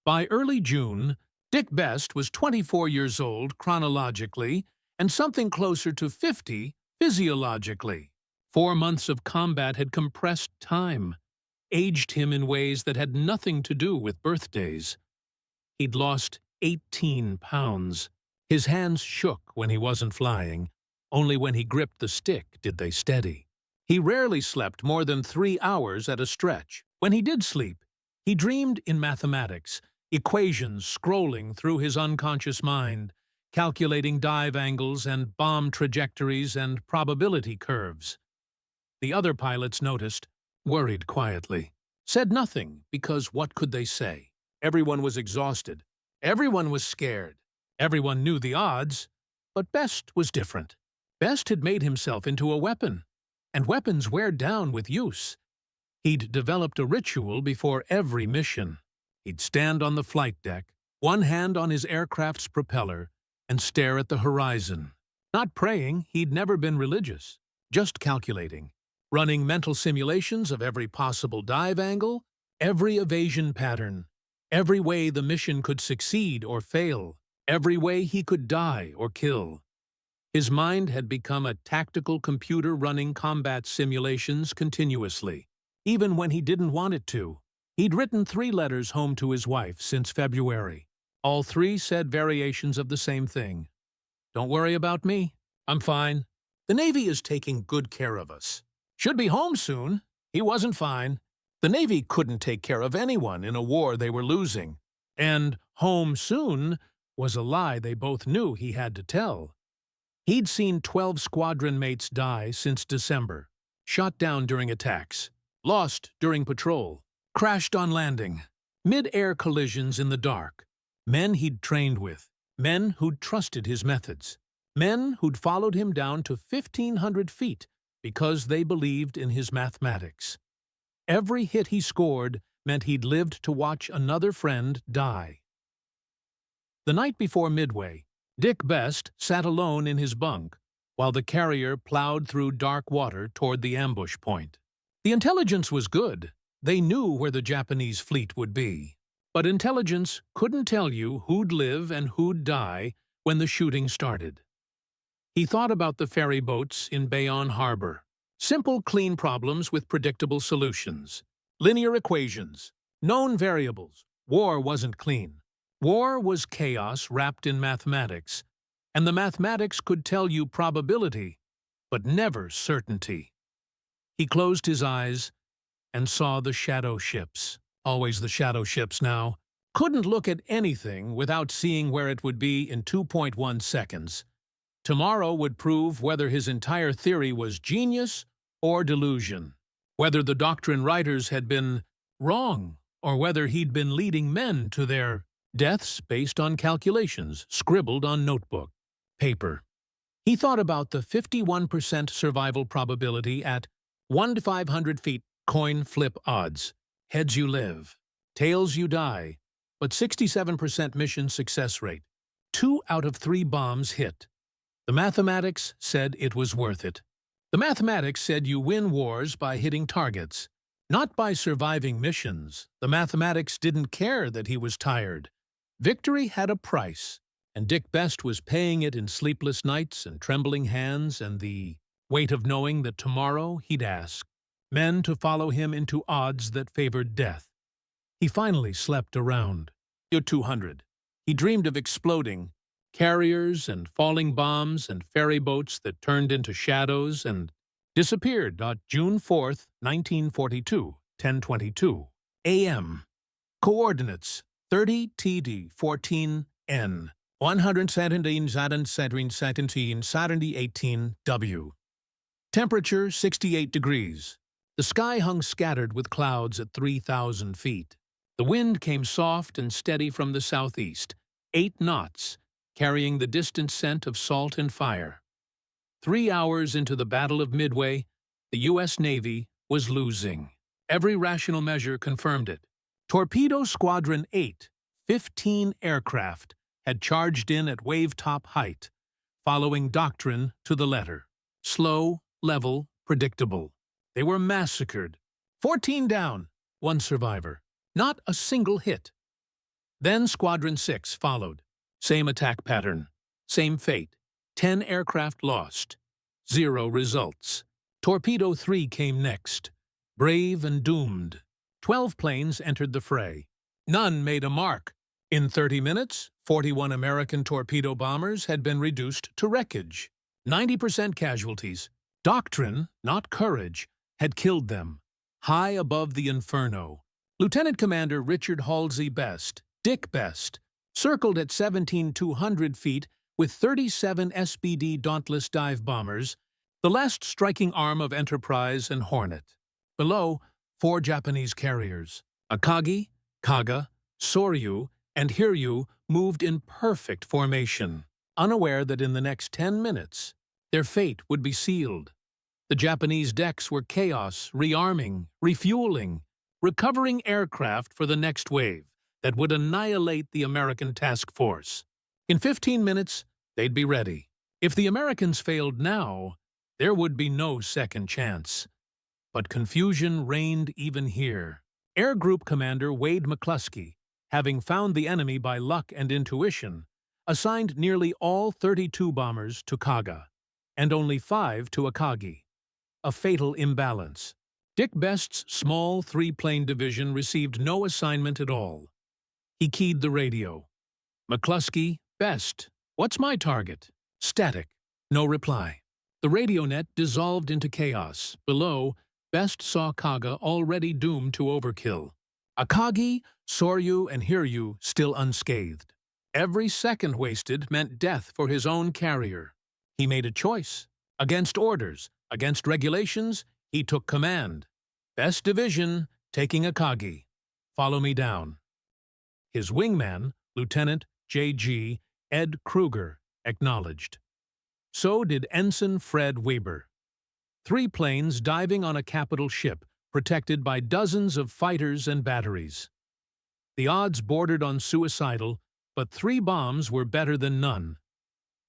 By early June, Dick Best was 24 years old chronologically and something closer to 50 physiologically. 4 months of combat had compressed time, aged him in ways that had nothing to do with birthdays. He'd lost 18 pounds. His hands shook when he wasn't flying. Only when he gripped the stick did they steady. He rarely slept more than 3 hours at a stretch. When he did sleep, he dreamed in mathematics, equations scrolling through his unconscious mind, calculating dive angles and bomb trajectories and probability curves. The other pilots noticed, worried quietly, said nothing because what could they say? Everyone was exhausted. Everyone was scared. Everyone knew the odds, but Best was different. Best had made himself into a weapon, and weapons wear down with use. He'd developed a ritual before every mission. He'd stand on the flight deck, one hand on his aircraft's propeller, and stare at the horizon. Not praying, he'd never been religious, just calculating, running mental simulations of every possible dive angle, every evasion pattern, every way the mission could succeed or fail, every way he could die or kill. His mind had become a tactical computer running combat simulations continuously, even when he didn't want it to. He'd written 3 letters home to his wife since February. All 3 said variations of the same thing. Don't worry about me. I'm fine. The Navy is taking good care of us. Should be home soon. He wasn't fine. The Navy couldn't take care of anyone in a war they were losing. And home soon was a lie they both knew he had to tell. He'd seen 12 squadron mates die since December, shot down during attacks, lost during patrol, crashed on landing, mid-air collisions in the dark, men he'd trained with, men who'd trusted his methods, men who'd followed him down to 1,500 feet because they believed in his mathematics. Every hit he scored meant he'd lived to watch another friend die. The night before Midway, Dick Best sat alone in his bunk while the carrier plowed through dark water toward the ambush point. The intelligence was good. They knew where the Japanese fleet would be. But intelligence couldn't tell you who'd live and who'd die when the shooting started. He thought about the ferry boats in Bayonne harbor. Simple, clean problems with predictable solutions. Linear equations. Known variables. War wasn't clean. War was chaos wrapped in mathematics, and the mathematics could tell you probability, but never certainty. He closed his eyes and saw the shadow ships. Always the shadow ships now. Couldn't look at anything without seeing where it would be in 2.1 seconds. Tomorrow would prove whether his entire theory was genius or delusion, whether the doctrine writers had been wrong, or whether he'd been leading men to their deaths based on calculations scribbled on notebook paper. He thought about the 51% survival probability at 1 to 500 feet coin flip odds. Heads you live, tails you die, but 67% mission success rate. 2 out of 3 bombs hit. The mathematics said it was worth it. The mathematics said you win wars by hitting targets, not by surviving missions. The mathematics didn't care that he was tired. Victory had a price, and Dick Best was paying it in sleepless nights and trembling hands and the weight of knowing that tomorrow he'd ask men to follow him into odds that favored death. He finally slept around. 200. He dreamed of exploding carriers and falling bombs and ferry boats that turned into shadows and disappeared on June 4th, 1942, 10:22 a.m. Coordinates 30 TD 14N 117 Saturn 18 W. Temperature 68 degrees. The sky hung scattered with clouds at 3,000 feet. The wind came soft and steady from the southeast, 8 knots, carrying the distant scent of salt and fire. 3 hours into the Battle of Midway, the U.S. Navy was losing. Every rational measure confirmed it. Torpedo Squadron 8, 15 aircraft, had charged in at wave-top height, following doctrine to the letter. Slow, level, predictable. They were massacred. 14 down, 1 survivor. Not a single hit. Then Squadron 6 followed. Same attack pattern. Same fate. 10 aircraft lost. 0 results. Torpedo 3 came next. Brave and doomed. 12 planes entered the fray. None made a mark. In 30 minutes, 41 American torpedo bombers had been reduced to wreckage. 90% casualties. Doctrine, not courage, had killed them. High above the inferno, Lieutenant Commander Richard Halsey Best, Dick Best, circled at 17,200 feet with 37 SBD Dauntless dive bombers, the last striking arm of Enterprise and Hornet. Below, 4 Japanese carriers. Akagi, Kaga, Soryu, and Hiryu moved in perfect formation, unaware that in the next 10 minutes, their fate would be sealed. The Japanese decks were chaos, rearming, refueling, recovering aircraft for the next wave that would annihilate the American task force. In 15 minutes, they'd be ready. If the Americans failed now, there would be no second chance. But confusion reigned even here. Air Group Commander Wade McCluskey, having found the enemy by luck and intuition, assigned nearly all 32 bombers to Kaga, and only 5 to Akagi. A fatal imbalance. Dick Best's small 3-plane division received no assignment at all. He keyed the radio. McCluskey, Best, what's my target? Static. No reply. The radio net dissolved into chaos. Below, Best saw Kaga already doomed to overkill. Akagi, Soryu, and Hiryu still unscathed. Every second wasted meant death for his own carrier. He made a choice. Against orders, against regulations, he took command. Best division, taking Akagi. Follow me down. His wingman, Lieutenant J.G. Ed Kruger, acknowledged. So did Ensign Fred Weber. 3 planes diving on a capital ship, protected by dozens of fighters and batteries. The odds bordered on suicidal, but 3 bombs were better than none.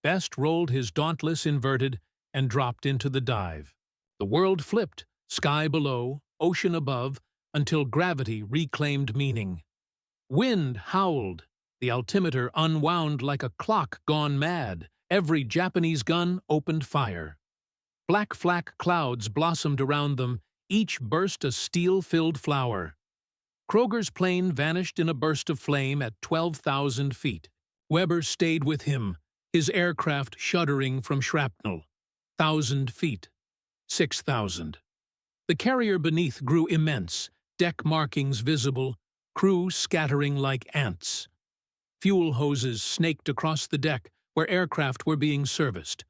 Best rolled his Dauntless inverted and dropped into the dive. The world flipped, sky below, ocean above, until gravity reclaimed meaning. Wind howled. The altimeter unwound like a clock gone mad. Every Japanese gun opened fire. Black flak clouds blossomed around them, each burst a steel-filled flower. Kroger's plane vanished in a burst of flame at 12,000 feet. Weber stayed with him, his aircraft shuddering from shrapnel. 1,000 feet. 6,000. The carrier beneath grew immense, deck markings visible, crew scattering like ants. Fuel hoses snaked across the deck where aircraft were being serviced.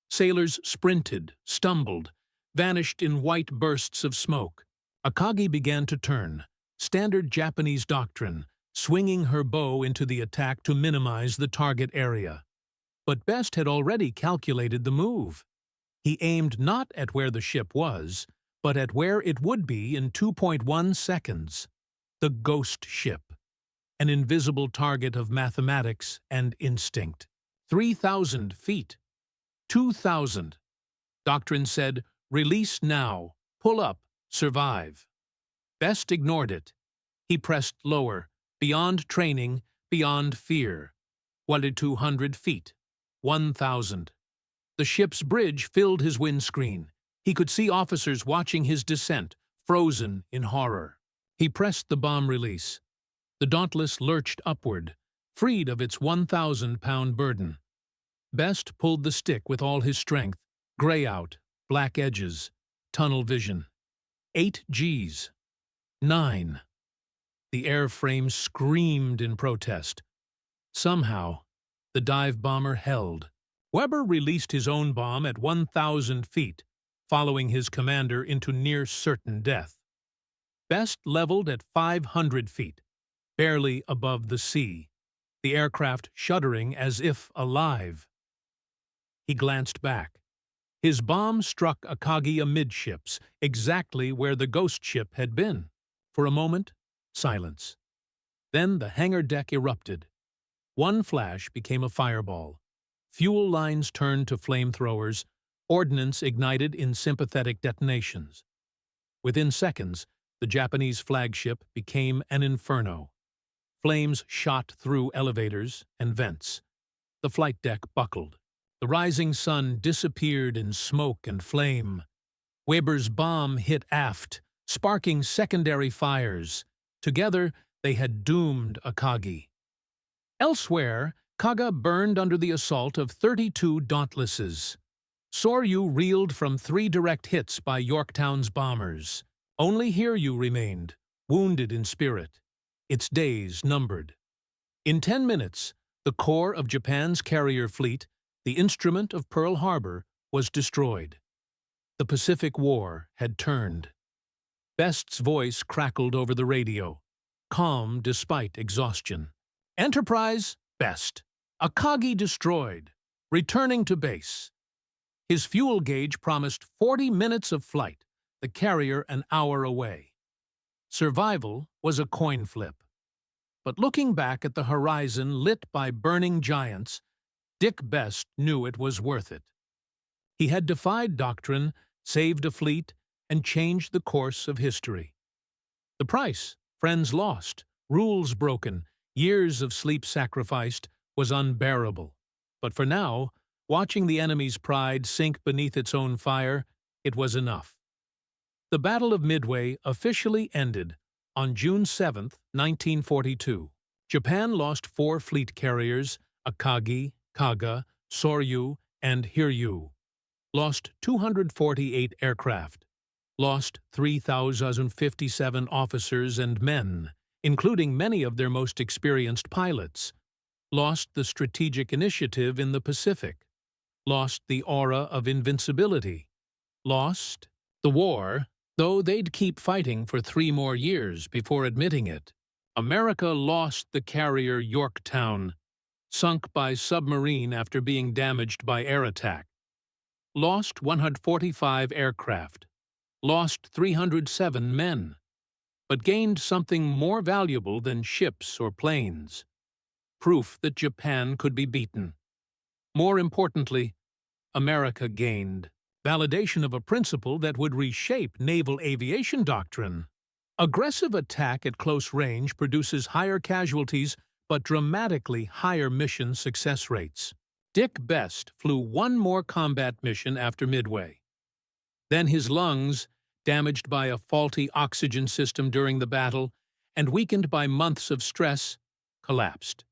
Sailors sprinted, stumbled, vanished in white bursts of smoke. Akagi began to turn, standard Japanese doctrine, swinging her bow into the attack to minimize the target area. But Best had already calculated the move. He aimed not at where the ship was, but at where it would be in 2.1 seconds. The ghost ship. An invisible target of mathematics and instinct. 3,000 feet. 2,000. Doctrine said, release now, pull up, survive. Best ignored it. He pressed lower, beyond training, beyond fear. 2,200 feet. 1,000. The ship's bridge filled his windscreen. He could see officers watching his descent, frozen in horror. He pressed the bomb release. The Dauntless lurched upward, freed of its 1,000-pound burden. Best pulled the stick with all his strength, gray out, black edges, tunnel vision. 8 Gs. 9. The airframe screamed in protest. Somehow, the dive bomber held. Weber released his own bomb at 1,000 feet, following his commander into near-certain death. Best leveled at 500 feet, barely above the sea, the aircraft shuddering as if alive. He glanced back. His bomb struck Akagi amidships, exactly where the ghost ship had been. For a moment, silence. Then the hangar deck erupted. One flash became a fireball. Fuel lines turned to flamethrowers, ordnance ignited in sympathetic detonations. Within seconds, the Japanese flagship became an inferno. Flames shot through elevators and vents. The flight deck buckled. The rising sun disappeared in smoke and flame. Weber's bomb hit aft, sparking secondary fires. Together, they had doomed Akagi. Elsewhere, Kaga burned under the assault of 32 Dauntlesses. Soryu reeled from 3 direct hits by Yorktown's bombers. Only Hiryu remained, wounded in spirit, its days numbered. In 10 minutes, the core of Japan's carrier fleet, the instrument of Pearl Harbor, was destroyed. The Pacific War had turned. Best's voice crackled over the radio, calm despite exhaustion. Enterprise, Best. Akagi destroyed, returning to base. His fuel gauge promised 40 minutes of flight, the carrier an hour away. Survival was a coin flip. But looking back at the horizon lit by burning giants, Dick Best knew it was worth it. He had defied doctrine, saved a fleet, and changed the course of history. The price, friends lost, rules broken, years of sleep sacrificed, was unbearable. But for now, watching the enemy's pride sink beneath its own fire, it was enough. The Battle of Midway officially ended on June 7, 1942. Japan lost 4 fleet carriers, Akagi, Kaga, Soryu, and Hiryu. Lost 248 aircraft. Lost 3,057 officers and men, including many of their most experienced pilots. Lost the strategic initiative in the Pacific. Lost the aura of invincibility. Lost the war, though they'd keep fighting for 3 more years before admitting it. America lost the carrier Yorktown, sunk by submarine after being damaged by air attack. Lost 145 aircraft. Lost 307 men, but gained something more valuable than ships or planes. Proof that Japan could be beaten. More importantly, America gained validation of a principle that would reshape naval aviation doctrine. Aggressive attack at close range produces higher casualties but dramatically higher mission success rates. Dick Best flew 1 more combat mission after Midway. Then his lungs, damaged by a faulty oxygen system during the battle and weakened by months of stress, collapsed.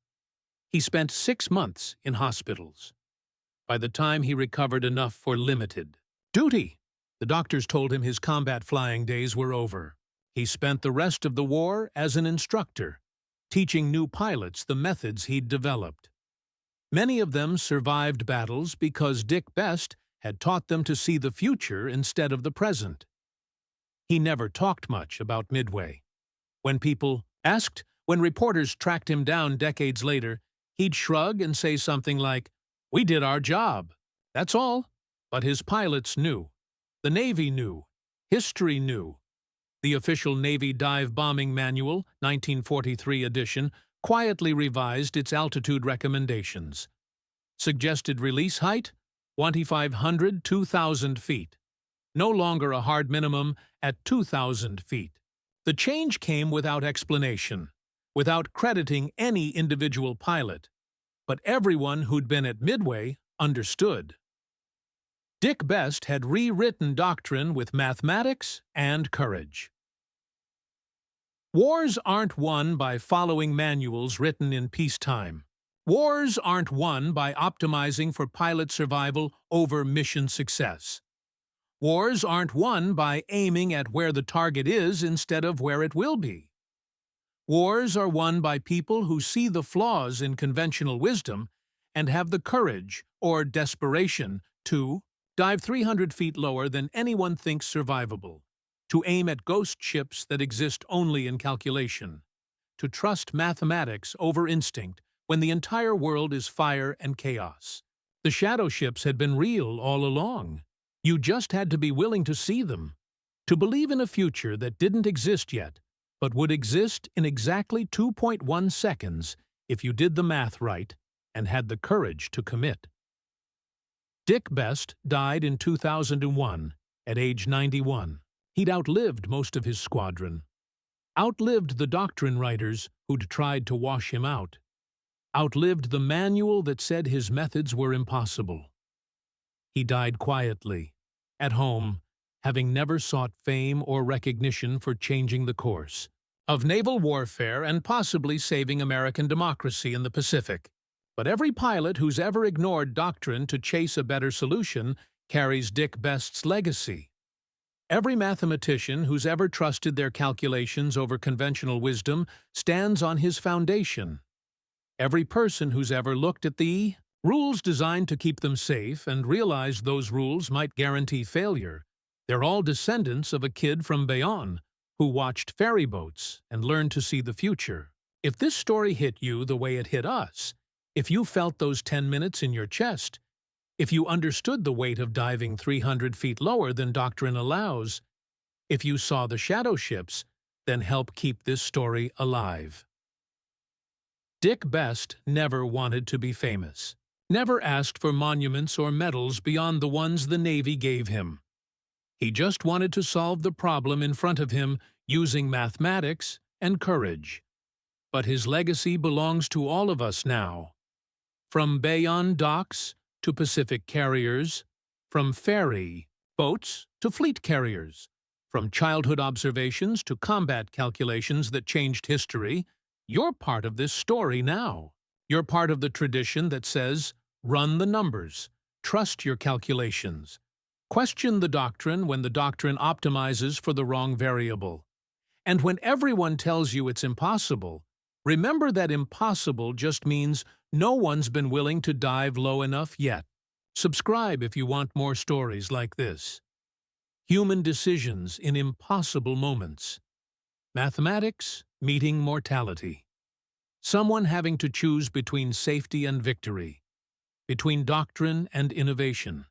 He spent 6 months in hospitals. By the time he recovered enough for limited duty, the doctors told him his combat flying days were over. He spent the rest of the war as an instructor, teaching new pilots the methods he'd developed. Many of them survived battles because Dick Best had taught them to see the future instead of the present. He never talked much about Midway. When people asked, when reporters tracked him down decades later, he'd shrug and say something like, "We did our job. That's all." But his pilots knew. The Navy knew. History knew. The official Navy Dive Bombing Manual, 1943 edition, quietly revised its altitude recommendations. Suggested release height? 2,500 to 2,000 feet. No longer a hard minimum at 2,000 feet. The change came without explanation, without crediting any individual pilot. But everyone who'd been at Midway understood. Dick Best had rewritten doctrine with mathematics and courage. Wars aren't won by following manuals written in peacetime. Wars aren't won by optimizing for pilot survival over mission success. Wars aren't won by aiming at where the target is instead of where it will be. Wars are won by people who see the flaws in conventional wisdom and have the courage or desperation to dive 300 feet lower than anyone thinks survivable, to aim at ghost ships that exist only in calculation, to trust mathematics over instinct when the entire world is fire and chaos. The shadow ships had been real all along. You just had to be willing to see them, to believe in a future that didn't exist yet, but would exist in exactly 2.1 seconds if you did the math right and had the courage to commit. Dick Best died in 2001 at age 91. He'd outlived most of his squadron, outlived the doctrine writers who'd tried to wash him out, outlived the manual that said his methods were impossible. He died quietly, at home, having never sought fame or recognition for changing the course of naval warfare and possibly saving American democracy in the Pacific. But every pilot who's ever ignored doctrine to chase a better solution carries Dick Best's legacy. Every mathematician who's ever trusted their calculations over conventional wisdom stands on his foundation. Every person who's ever looked at the rules designed to keep them safe and realized those rules might guarantee failure, they're all descendants of a kid from Bayonne who watched ferry boats and learned to see the future. If this story hit you the way it hit us, if you felt those 10 minutes in your chest, if you understood the weight of diving 300 feet lower than doctrine allows, if you saw the shadow ships, then help keep this story alive. Dick Best never wanted to be famous, never asked for monuments or medals beyond the ones the Navy gave him. He just wanted to solve the problem in front of him using mathematics and courage. But his legacy belongs to all of us now. From Bayonne docks to Pacific carriers, from ferry boats to fleet carriers, from childhood observations to combat calculations that changed history, you're part of this story now. You're part of the tradition that says, run the numbers, trust your calculations, question the doctrine when the doctrine optimizes for the wrong variable. And when everyone tells you it's impossible, remember that impossible just means no one's been willing to dive low enough yet. Subscribe if you want more stories like this. Human decisions in impossible moments. Mathematics meeting mortality. Someone having to choose between safety and victory, between doctrine and innovation,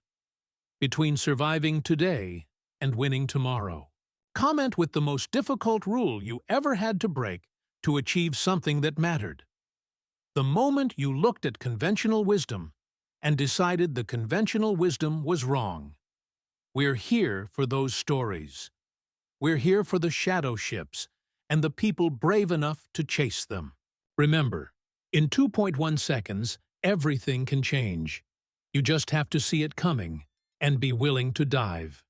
between surviving today and winning tomorrow. Comment with the most difficult rule you ever had to break to achieve something that mattered. The moment you looked at conventional wisdom and decided the conventional wisdom was wrong. We're here for those stories. We're here for the shadow ships and the people brave enough to chase them. Remember, in 2.1 seconds, everything can change. You just have to see it coming and be willing to dive.